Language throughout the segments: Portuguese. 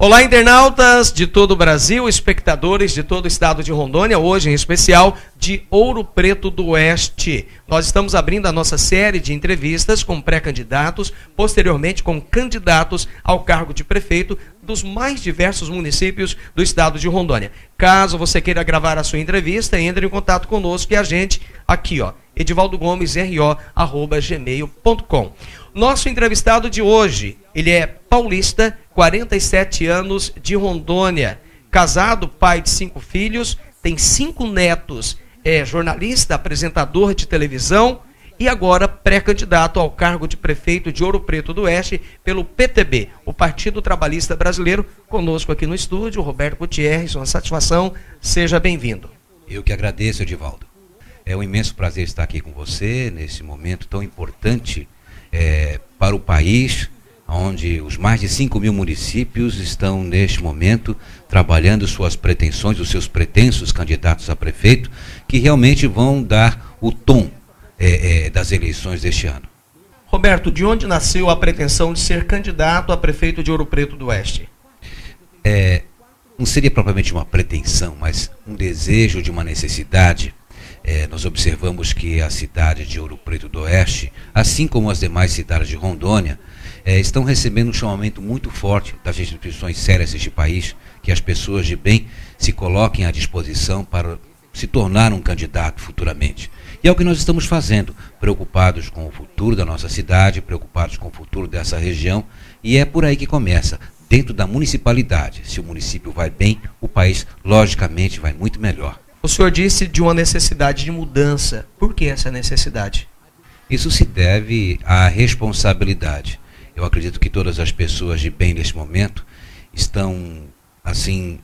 Olá, internautas de todo o Brasil, espectadores de todo o estado de Rondônia, hoje em especial de Ouro Preto do Oeste. Nós estamos abrindo a nossa série de entrevistas com pré-candidatos, posteriormente com candidatos ao cargo de prefeito dos mais diversos municípios do estado de Rondônia. Caso você queira gravar a sua entrevista, entre em contato conosco e a gente aqui, edivaldogomesro@gmail.com. Nosso entrevistado de hoje, ele é paulista, 47 anos, de Rondônia, casado, pai de 5 filhos, tem 5 netos, é jornalista, apresentador de televisão e agora pré-candidato ao cargo de prefeito de Ouro Preto do Oeste pelo PTB, o Partido Trabalhista Brasileiro. Conosco aqui no estúdio, Roberto Gutierrez, uma satisfação, seja bem-vindo. Eu que agradeço, Edivaldo. É um imenso prazer estar aqui com você nesse momento tão importante para o país, onde os mais de 5 mil municípios estão neste momento trabalhando suas pretensões, os seus pretensos candidatos a prefeito, que realmente vão dar o tom das eleições deste ano. Roberto, de onde nasceu a pretensão de ser candidato a prefeito de Ouro Preto do Oeste? Não seria propriamente uma pretensão, mas um desejo de uma necessidade. Nós observamos que a cidade de Ouro Preto do Oeste, assim como as demais cidades de Rondônia, estão recebendo um chamamento muito forte das instituições sérias deste país, que as pessoas de bem se coloquem à disposição para se tornar um candidato futuramente. E é o que nós estamos fazendo, preocupados com o futuro da nossa cidade, preocupados com o futuro dessa região, e é por aí que começa, dentro da municipalidade. Se o município vai bem, o país, logicamente, vai muito melhor. O senhor disse de uma necessidade de mudança. Por que essa necessidade? Isso se deve à responsabilidade. Eu acredito que todas as pessoas de bem neste momento estão, assim,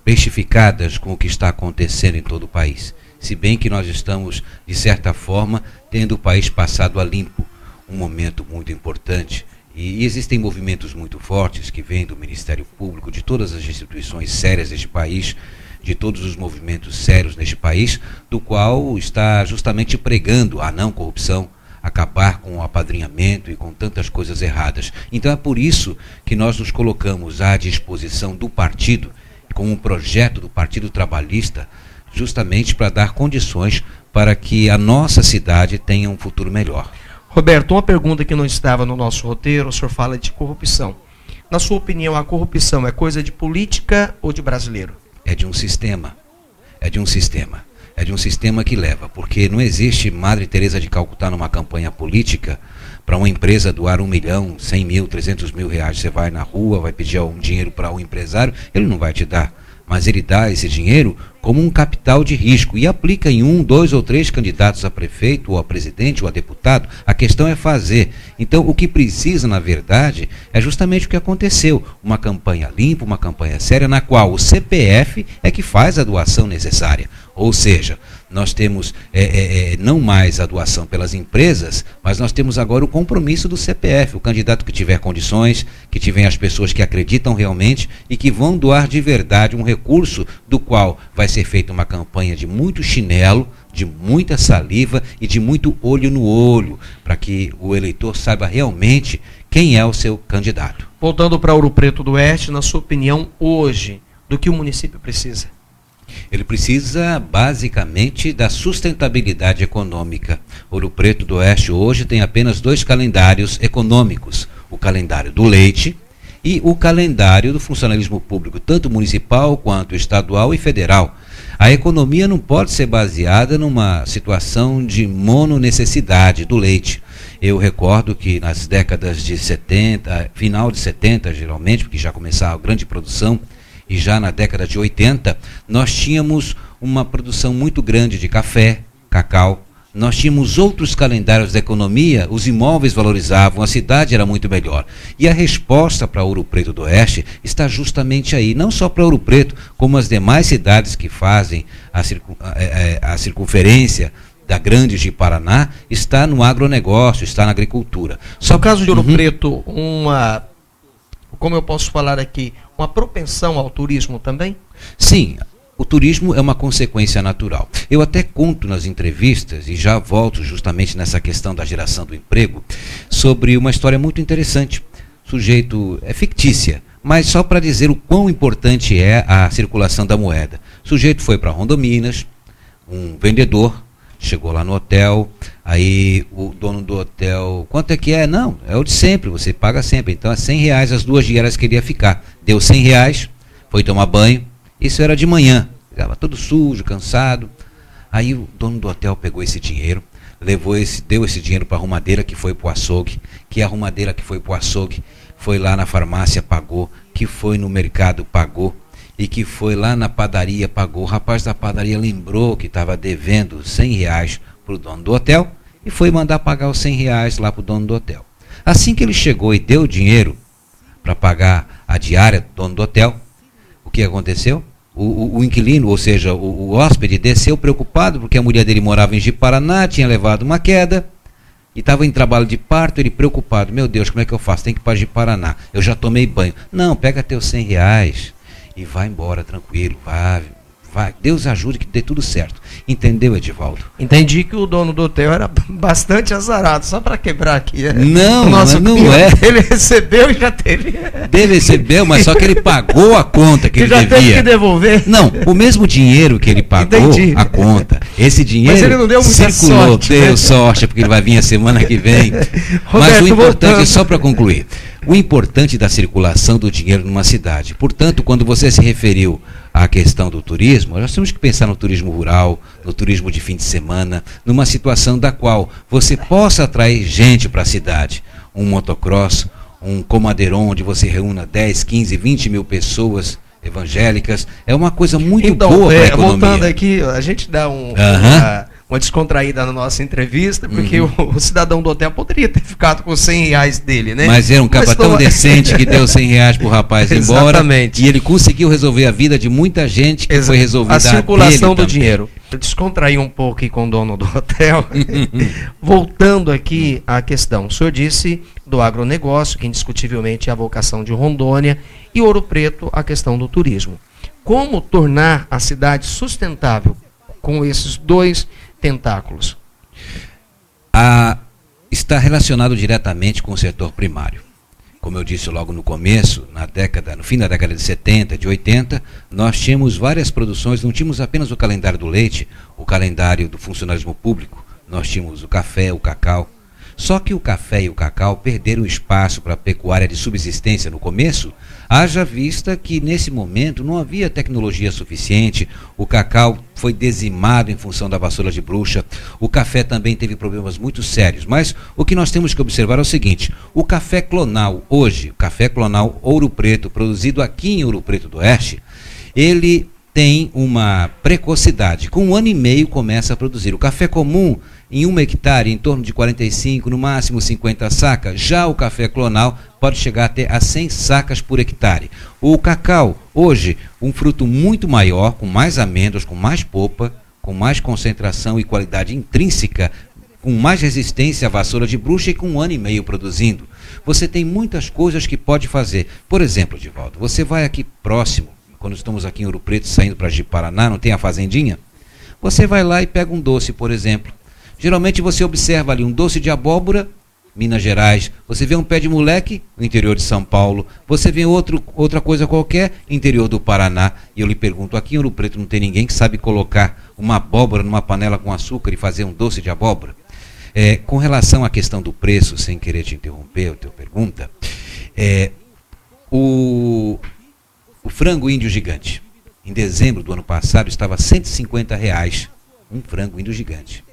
bestificadas com o que está acontecendo em todo o país. Se bem que nós estamos, de certa forma, tendo o país passado a limpo, um momento muito importante. E existem movimentos muito fortes que vêm do Ministério Público, de todas as instituições sérias deste país, de todos os movimentos sérios neste país, do qual está justamente pregando a não corrupção, acabar com o apadrinhamento e com tantas coisas erradas. Então é por isso que nós nos colocamos à disposição do partido, com um projeto do Partido Trabalhista, justamente para dar condições para que a nossa cidade tenha um futuro melhor. Roberto, uma pergunta que não estava no nosso roteiro, o senhor fala de corrupção. Na sua opinião, a corrupção é coisa de política ou de brasileiro? É de um sistema, que leva, porque não existe Madre Teresa de Calcutá numa campanha política para uma empresa doar 1 milhão, 100 mil, 300 mil reais. Você vai na rua, vai pedir um dinheiro para um empresário, ele não vai te dar, mas ele dá esse dinheiro como um capital de risco e aplica em 1, 2 ou 3 candidatos a prefeito, ou a presidente, ou a deputado. A questão é fazer. Então, o que precisa, na verdade, é justamente o que aconteceu. Uma campanha limpa, uma campanha séria, na qual o CPF é que faz a doação necessária. Ou seja, nós temos não mais a doação pelas empresas, mas nós temos agora o compromisso do CPF, o candidato que tiver condições, que tiver as pessoas que acreditam realmente e que vão doar de verdade um recurso do qual vai ser feita uma campanha de muito chinelo, de muita saliva e de muito olho no olho, para que o eleitor saiba realmente quem é o seu candidato. Voltando para Ouro Preto do Oeste, na sua opinião, hoje, do que o município precisa? Ele precisa, basicamente, da sustentabilidade econômica. Ouro Preto do Oeste hoje tem apenas 2 calendários econômicos. O calendário do leite e o calendário do funcionalismo público, tanto municipal quanto estadual e federal. A economia não pode ser baseada numa situação de mononecessidade do leite. Eu recordo que nas décadas de 70, final de 70 geralmente, porque já começava a grande produção, e já na década de 80, nós tínhamos uma produção muito grande de café, cacau. Nós tínhamos outros calendários da economia, os imóveis valorizavam, a cidade era muito melhor. E a resposta para Ouro Preto do Oeste está justamente aí, não só para Ouro Preto, como as demais cidades que fazem a circunferência da Grande de Paraná, está no agronegócio, está na agricultura. Só no caso de Ouro Preto, como eu posso falar aqui, uma propensão ao turismo também? Sim, o turismo é uma consequência natural. Eu até conto nas entrevistas, e já volto justamente nessa questão da geração do emprego, sobre uma história muito interessante. O sujeito é fictícia, Mas só para dizer o quão importante é a circulação da moeda. O sujeito foi para Rondominas, um vendedor, chegou lá no hotel, aí o dono do hotel, quanto é que é? Não, é o de sempre, você paga sempre. Então é R$100 as 2 diárias que ele ia ficar. Deu R$100, foi tomar banho, isso era de manhã, estava todo sujo, cansado. Aí o dono do hotel pegou esse dinheiro, deu esse dinheiro para a arrumadeira que foi para o açougue, que a arrumadeira que foi para o açougue foi lá na farmácia, pagou, que foi no mercado, pagou, e que foi lá na padaria, pagou. O rapaz da padaria lembrou que estava devendo R$100 para o dono do hotel e foi mandar pagar os R$100 lá para o dono do hotel. Assim que ele chegou e deu o dinheiro para pagar a diária do dono do hotel, o que aconteceu? O inquilino, ou seja, o hóspede, desceu preocupado porque a mulher dele morava em Ji-Paraná, tinha levado uma queda e estava em trabalho de parto. Ele preocupado: meu Deus, como é que eu faço? Tem que ir para Ji-Paraná, eu já tomei banho. Não, pega teus R$100 e vai embora tranquilo, vai, Deus ajude que dê tudo certo. Entendeu, Edivaldo? Entendi que o dono do hotel era bastante azarado, só para quebrar aqui. Não, não é. Ele recebeu e já teve. Ele recebeu, mas só que ele pagou a conta que ele já devia. Teve que devolver. Não, o mesmo dinheiro que ele pagou, entendi, a conta, esse dinheiro mas ele não deu muita circulou, sorte, deu né? Sorte, porque ele vai vir a semana que vem. Roberto, mas o importante, voltando. só para concluir, o importante da circulação do dinheiro numa cidade. Portanto, quando você se referiu à questão do turismo, nós temos que pensar no turismo rural, no turismo de fim de semana, numa situação da qual você possa atrair gente para a cidade. Um motocross, um comadeiron, onde você reúna 10, 15, 20 mil pessoas evangélicas, é uma coisa muito boa para a economia. Voltando aqui, a gente dá uma descontraída na nossa entrevista, porque o cidadão do hotel poderia ter ficado com R$100 dele, né? Mas era um capa tão decente que deu R$100 pro rapaz ir embora. Exatamente. E ele conseguiu resolver a vida de muita gente que foi resolvida. A circulação do dinheiro. Eu descontraí um pouco aqui com o dono do hotel. Voltando aqui à questão. O senhor disse do agronegócio, que indiscutivelmente é a vocação de Rondônia, e Ouro Preto, a questão do turismo. Como tornar a cidade sustentável com esses dois tentáculos? Está relacionado diretamente com o setor primário. Como eu disse logo no começo, no fim da década de 70, de 80, nós tínhamos várias produções, não tínhamos apenas o calendário do leite, o calendário do funcionalismo público, nós tínhamos o café, o cacau. Só que o café e o cacau perderam espaço para a pecuária de subsistência no começo, haja vista que nesse momento não havia tecnologia suficiente, o cacau foi dizimado em função da vassoura de bruxa, o café também teve problemas muito sérios, mas o que nós temos que observar é o seguinte: o café clonal hoje, o café clonal Ouro Preto, produzido aqui em Ouro Preto do Oeste, ele tem uma precocidade, com 1 ano e meio começa a produzir. O café comum, em 1 hectare, em torno de 45, no máximo 50 sacas. Já o café clonal pode chegar até a 100 sacas por hectare. O cacau, hoje, um fruto muito maior, com mais amêndoas, com mais polpa, com mais concentração e qualidade intrínseca, com mais resistência à vassoura de bruxa e com 1 ano e meio produzindo. Você tem muitas coisas que pode fazer. Por exemplo, Divaldo, você vai aqui próximo, quando estamos aqui em Ouro Preto, saindo para Ji-Paraná, não tem a fazendinha? Você vai lá e pega um doce, por exemplo. Geralmente você observa ali um doce de abóbora, Minas Gerais. Você vê um pé de moleque, no interior de São Paulo. Você vê outra coisa qualquer, interior do Paraná. E eu lhe pergunto, aqui em Ouro Preto não tem ninguém que sabe colocar uma abóbora numa panela com açúcar e fazer um doce de abóbora? Com relação à questão do preço, sem querer te interromper, a tua pergunta, o frango índio gigante, em dezembro do ano passado, estava R$150, um frango índio gigante,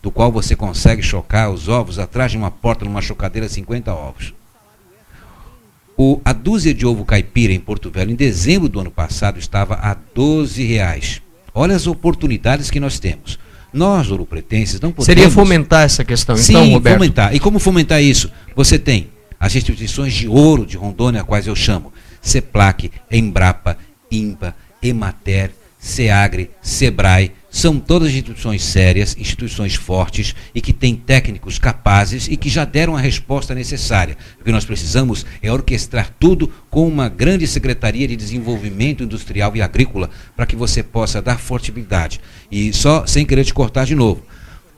do qual você consegue chocar os ovos atrás de uma porta, numa chocadeira, 50 ovos. A dúzia de ovo caipira em Porto Velho, em dezembro do ano passado, estava a R$12. Olha as oportunidades que nós temos. Nós, ouropretenses, não podemos... Seria fomentar essa questão, sim, então, Roberto? Fomentar. E como fomentar isso? Você tem as instituições de ouro de Rondônia, a quais eu chamo CEPLAC, Embrapa, INPA, Emater, SEAGRE, SEBRAE, são todas instituições sérias, instituições fortes e que têm técnicos capazes e que já deram a resposta necessária. O que nós precisamos é orquestrar tudo com uma grande Secretaria de Desenvolvimento Industrial e Agrícola para que você possa dar fortibilidade. E só, sem querer te cortar de novo,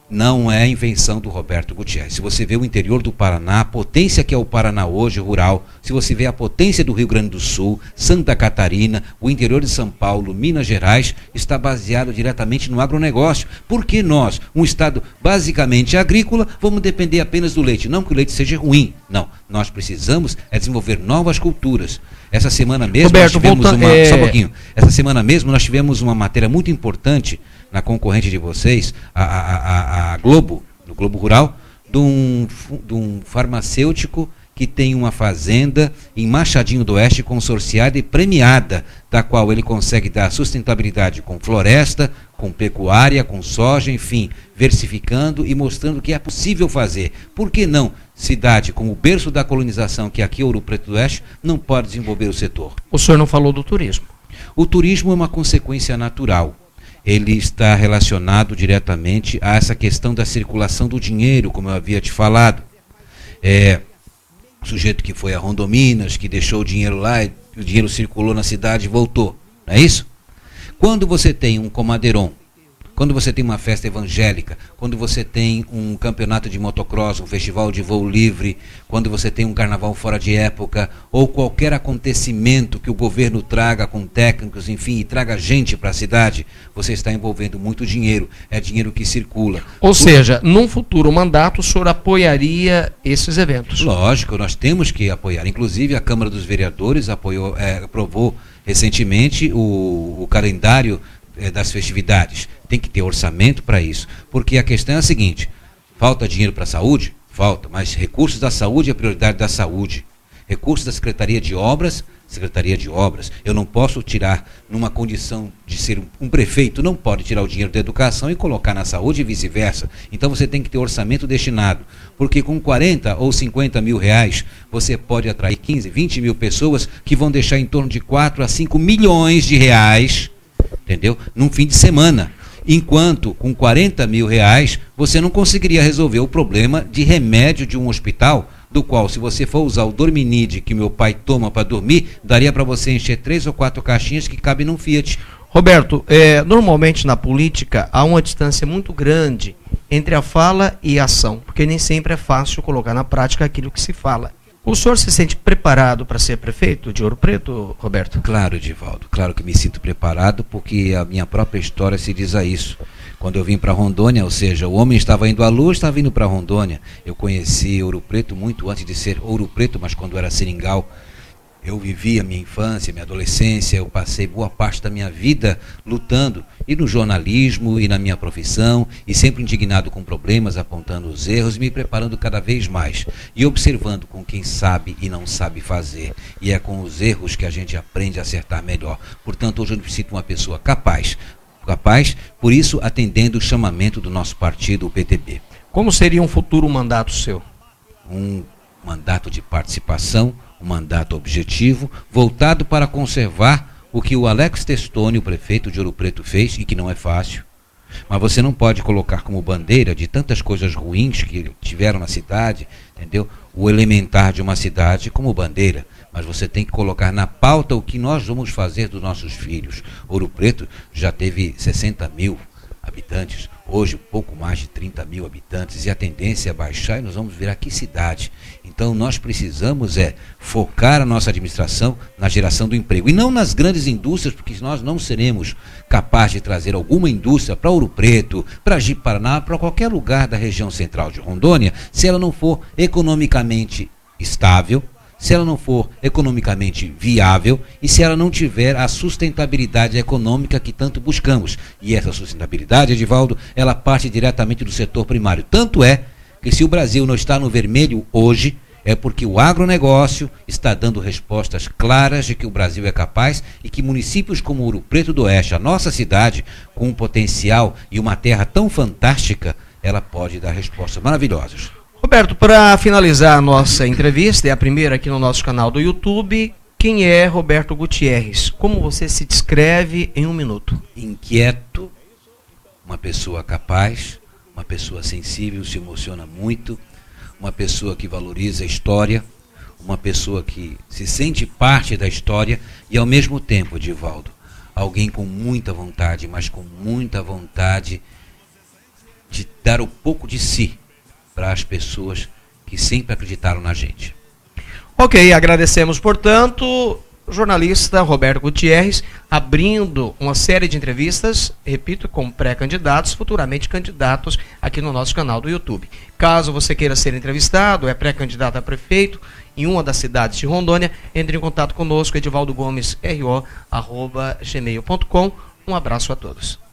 não é invenção do Roberto Gutierrez. Se você vê o interior do Paraná, a potência que é o Paraná hoje, rural, se você vê a potência do Rio Grande do Sul, Santa Catarina, o interior de São Paulo, Minas Gerais, está baseado diretamente no agronegócio. Porque nós, um estado basicamente agrícola, vamos depender apenas do leite. Não que o leite seja ruim, não. Nós precisamos desenvolver novas culturas. Essa semana mesmo Roberto, nós tivemos Só um pouquinho. Essa semana mesmo nós tivemos uma matéria muito importante na concorrente de vocês, a Globo, no Globo Rural, de um farmacêutico que tem uma fazenda em Machadinho do Oeste consorciada e premiada, da qual ele consegue dar sustentabilidade com floresta, com pecuária, com soja, enfim, versificando e mostrando que é possível fazer. Por que não cidade como o berço da colonização, que aqui é Ouro Preto do Oeste, não pode desenvolver o setor? O senhor não falou do turismo. O turismo é uma consequência natural. Ele está relacionado diretamente a essa questão da circulação do dinheiro, como eu havia te falado. O sujeito que foi a Rondominas, que deixou o dinheiro lá, e o dinheiro circulou na cidade e voltou. Não é isso? Quando você tem um comadeiron, quando você tem uma festa evangélica, quando você tem um campeonato de motocross, um festival de voo livre, quando você tem um carnaval fora de época, ou qualquer acontecimento que o governo traga com técnicos, enfim, e traga gente para a cidade, você está envolvendo muito dinheiro, é dinheiro que circula. Ou seja, num futuro mandato, o senhor apoiaria esses eventos? Lógico, nós temos que apoiar. Inclusive, a Câmara dos Vereadores aprovou recentemente o calendário das festividades. Tem que ter orçamento para isso, porque a questão é a seguinte: falta dinheiro para a saúde? Falta, mas recursos da saúde é a prioridade da saúde. Recursos da Secretaria de Obras, eu não posso tirar, numa condição de ser um prefeito, não pode tirar o dinheiro da educação e colocar na saúde e vice-versa. Então você tem que ter orçamento destinado, porque com 40 ou 50 mil reais, você pode atrair 15, 20 mil pessoas que vão deixar em torno de 4 a 5 milhões de reais, entendeu? Num fim de semana. Enquanto com 40 mil reais, você não conseguiria resolver o problema de remédio de um hospital, do qual, se você for usar o Dorminide que meu pai toma para dormir, daria para você encher 3 ou 4 caixinhas que cabem num Fiat. Roberto, normalmente na política há uma distância muito grande entre a fala e a ação, porque nem sempre é fácil colocar na prática aquilo que se fala. O senhor se sente preparado para ser prefeito de Ouro Preto, Roberto? Claro, Edivaldo, claro que me sinto preparado, porque a minha própria história se diz a isso. Quando eu vim para Rondônia, ou seja, o homem estava indo à lua, estava indo para Rondônia. Eu conheci Ouro Preto muito antes de ser Ouro Preto, mas quando era Seringal. Eu vivi a minha infância, minha adolescência, eu passei boa parte da minha vida lutando, e no jornalismo, e na minha profissão, e sempre indignado com problemas, apontando os erros, e me preparando cada vez mais, e observando com quem sabe e não sabe fazer, e é com os erros que a gente aprende a acertar melhor. Portanto, hoje eu necessito uma pessoa capaz, por isso atendendo o chamamento do nosso partido, o PTB. Como seria um futuro mandato seu? Um mandato de participação, um mandato objetivo, voltado para conservar o que o Alex Testoni, o prefeito de Ouro Preto, fez, e que não é fácil. Mas você não pode colocar como bandeira de tantas coisas ruins que tiveram na cidade, entendeu? O elementar de uma cidade como bandeira. Mas você tem que colocar na pauta o que nós vamos fazer dos nossos filhos. Ouro Preto já teve 60 mil habitantes, hoje pouco mais de 30 mil habitantes, e a tendência é baixar, e nós vamos virar que cidade. Então nós precisamos focar a nossa administração na geração do emprego, e não nas grandes indústrias, porque nós não seremos capazes de trazer alguma indústria para Ouro Preto, para Ji-Paraná, para qualquer lugar da região central de Rondônia, se ela não for economicamente estável, se ela não for economicamente viável e se ela não tiver a sustentabilidade econômica que tanto buscamos. E essa sustentabilidade, Edivaldo, ela parte diretamente do setor primário. Tanto é que se o Brasil não está no vermelho hoje, é porque o agronegócio está dando respostas claras de que o Brasil é capaz, e que municípios como Ouro Preto do Oeste, a nossa cidade, com um potencial e uma terra tão fantástica, ela pode dar respostas maravilhosas. Roberto, para finalizar a nossa entrevista, é a primeira aqui no nosso canal do YouTube, quem é Roberto Gutierrez? Como você se descreve em 1 minuto? Inquieto, uma pessoa capaz, uma pessoa sensível, se emociona muito, uma pessoa que valoriza a história, uma pessoa que se sente parte da história e, ao mesmo tempo, Edivaldo, alguém com muita vontade, mas com muita vontade de dar um pouco de si para as pessoas que sempre acreditaram na gente. Ok, agradecemos, portanto, o jornalista Roberto Gutierrez, abrindo uma série de entrevistas, repito, com pré-candidatos, futuramente candidatos aqui no nosso canal do YouTube. Caso você queira ser entrevistado, é pré-candidato a prefeito em uma das cidades de Rondônia, entre em contato conosco, edivaldogomes.ro@gmail.com. Um abraço a todos.